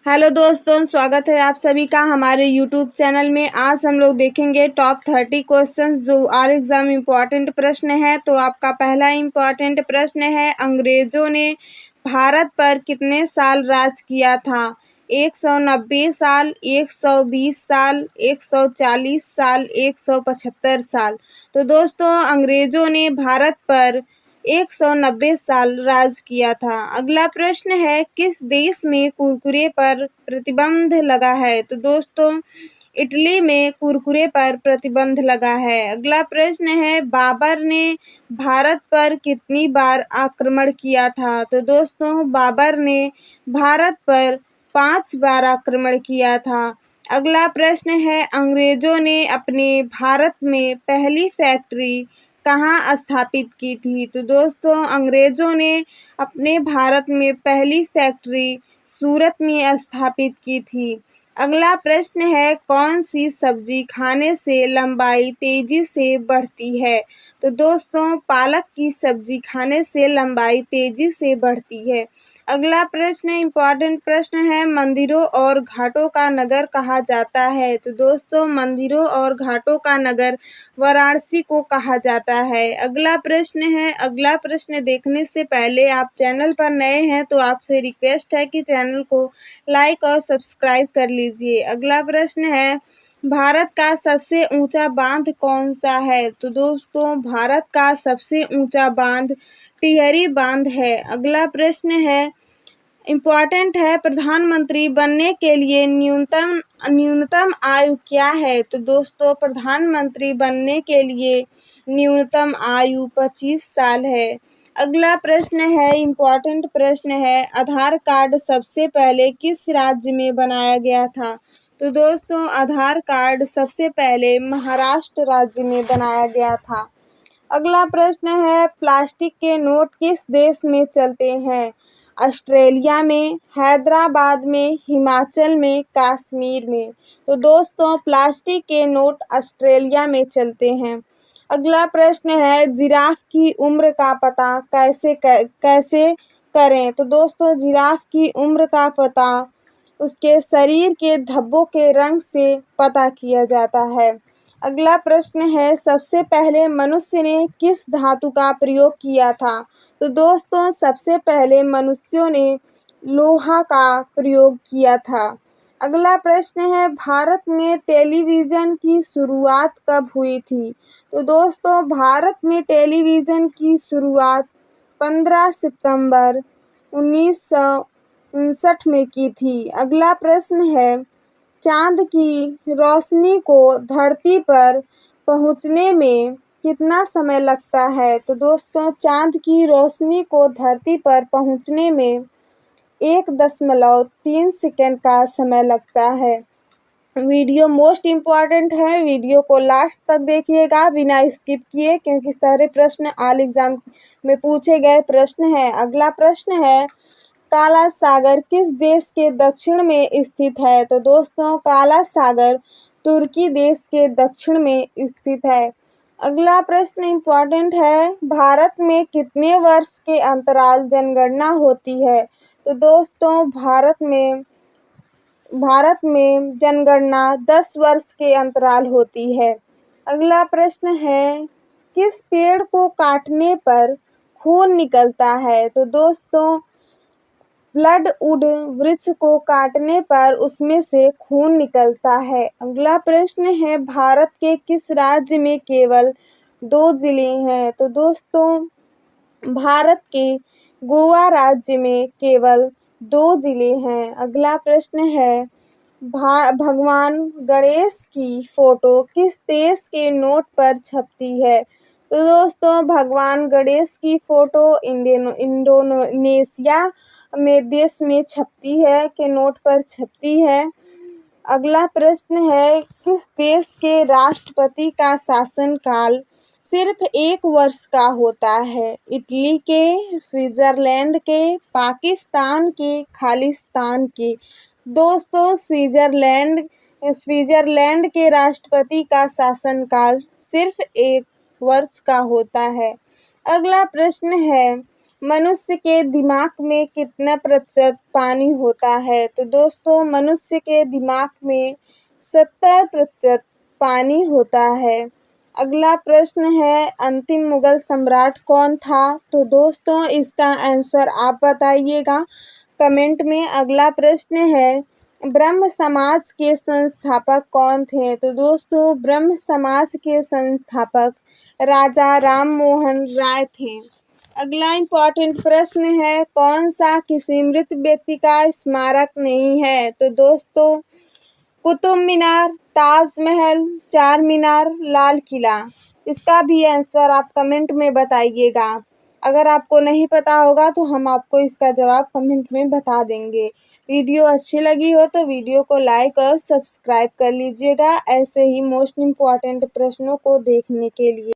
Hello दोस्तों, स्वागत है आप सभी का हमारे यूट्यूब चैनल में। आज हम लोग देखेंगे टॉप 30 क्वेश्चंस जो ऑल एग्जाम इम्पॉर्टेंट प्रश्न है। तो आपका पहला इम्पॉर्टेंट प्रश्न है, अंग्रेजों ने भारत पर कितने साल राज किया था? 190 साल, 120 साल, 140 साल, 175 साल। तो दोस्तों, अंग्रेजों ने भारत पर 190 साल राज किया था। अगला प्रश्न है, किस देश में कुरकुरे पर प्रतिबंध लगा है? तो दोस्तों, इटली में कुरकुरे पर प्रतिबंध लगा है। अगला प्रश्न है, बाबर ने भारत पर कितनी बार आक्रमण किया था? तो दोस्तों, बाबर ने भारत पर 5 बार आक्रमण किया था। अगला प्रश्न है, अंग्रेजों ने अपने भारत में पहली फैक्ट्री कहाँ स्थापित की थी? तो दोस्तों, अंग्रेजों ने अपने भारत में पहली फैक्ट्री सूरत में स्थापित की थी। अगला प्रश्न है, कौन सी सब्जी खाने से लंबाई तेजी से बढ़ती है? तो दोस्तों, पालक की सब्जी खाने से लंबाई तेजी से बढ़ती है। अगला प्रश्न इम्पॉर्टेंट प्रश्न है, मंदिरों और घाटों का नगर कहा जाता है? तो दोस्तों, मंदिरों और घाटों का नगर वाराणसी को कहा जाता है। अगला प्रश्न देखने से पहले आप चैनल पर नए हैं तो आपसे रिक्वेस्ट है कि चैनल को लाइक और सब्सक्राइब कर लीजिए। अगला प्रश्न है, भारत का सबसे ऊंचा बांध कौन सा है? तो दोस्तों, भारत का सबसे ऊंचा बांध टिहरी बांध है। अगला प्रश्न है, इम्पॉर्टेंट है, प्रधानमंत्री बनने के लिए न्यूनतम आयु क्या है? तो दोस्तों, प्रधानमंत्री बनने के लिए न्यूनतम आयु 25 साल है। अगला प्रश्न है, इम्पॉर्टेंट प्रश्न है, आधार कार्ड सबसे पहले किस राज्य में बनाया गया था? तो दोस्तों, आधार कार्ड सबसे पहले महाराष्ट्र राज्य में बनाया गया था। अगला प्रश्न है, प्लास्टिक के नोट किस देश में चलते हैं? ऑस्ट्रेलिया में, हैदराबाद में, हिमाचल में, कश्मीर में। तो दोस्तों, प्लास्टिक के नोट ऑस्ट्रेलिया में चलते हैं। अगला प्रश्न है, जिराफ की उम्र का पता कैसे करें? तो दोस्तों, जिराफ की उम्र का पता उसके शरीर के धब्बों के रंग से पता किया जाता है। अगला प्रश्न है, सबसे पहले मनुष्य ने किस धातु का प्रयोग किया था? तो दोस्तों, सबसे पहले मनुष्यों ने लोहा का प्रयोग किया था। अगला प्रश्न है, भारत में टेलीविज़न की शुरुआत कब हुई थी? तो दोस्तों, भारत में टेलीविज़न की शुरुआत 15 सितंबर 1959 में की थी। अगला प्रश्न है, चाँद की रोशनी को धरती पर पहुँचने में कितना समय लगता है? तो दोस्तों, चाँद की रोशनी को धरती पर पहुँचने में 1.3 सेकंड का समय लगता है। वीडियो मोस्ट इम्पॉर्टेंट है, वीडियो को लास्ट तक देखिएगा बिना स्किप किए, क्योंकि सारे प्रश्न ऑल एग्जाम में पूछे गए प्रश्न हैं। अगला प्रश्न है, काला सागर किस देश के दक्षिण में स्थित है? तो दोस्तों, काला सागर तुर्की देश के दक्षिण में स्थित है। अगला प्रश्न इम्पॉर्टेंट है, भारत में कितने वर्ष के अंतराल जनगणना होती है? तो दोस्तों, भारत में जनगणना 10 वर्ष के अंतराल होती है। अगला प्रश्न है, किस पेड़ को काटने पर खून निकलता है? तो दोस्तों, ब्लडवुड वृक्ष को काटने पर उसमें से खून निकलता है। अगला प्रश्न है, भारत के किस राज्य में केवल 2 जिले हैं? तो दोस्तों, भारत के गोवा राज्य में केवल 2 जिले हैं। अगला प्रश्न है, भगवान गणेश की फोटो किस देश के नोट पर छपती है? तो दोस्तों, भगवान गणेश की फोटो इंडोनेशिया में देश में छपती है, के नोट पर छपती है। अगला प्रश्न है, किस देश के राष्ट्रपति का शासनकाल सिर्फ 1 वर्ष का होता है? इटली के, स्विट्जरलैंड के, पाकिस्तान के, खालिस्तान के। दोस्तों, स्विट्जरलैंड के राष्ट्रपति का शासनकाल सिर्फ 1 वर्ष का होता है। अगला प्रश्न है, मनुष्य के दिमाग में कितना प्रतिशत पानी होता है? तो दोस्तों मनुष्य के दिमाग में 70% पानी होता है। अगला प्रश्न है, अंतिम मुगल सम्राट कौन था? तो दोस्तों इसका आंसर आप बताइएगा कमेंट में। अगला प्रश्न है, ब्रह्म समाज के संस्थापक कौन थे? तो दोस्तों ब्रह्म समाज के संस्थापक राजा राम मोहन राय थे। अगला इम्पॉर्टेंट प्रश्न है, कौन सा किसी मृत व्यक्ति का स्मारक नहीं है? तो दोस्तों कुतुब मीनार, ताजमहल, चार मीनार, लाल किला। इसका भी आंसर आप कमेंट में बताइएगा। अगर आपको नहीं पता होगा तो हम आपको इसका जवाब कमेंट में बता देंगे। वीडियो अच्छी लगी हो तो वीडियो को लाइक और सब्सक्राइब कर लीजिएगा ऐसे ही मोस्ट इम्पॉर्टेंट प्रश्नों को देखने के लिए।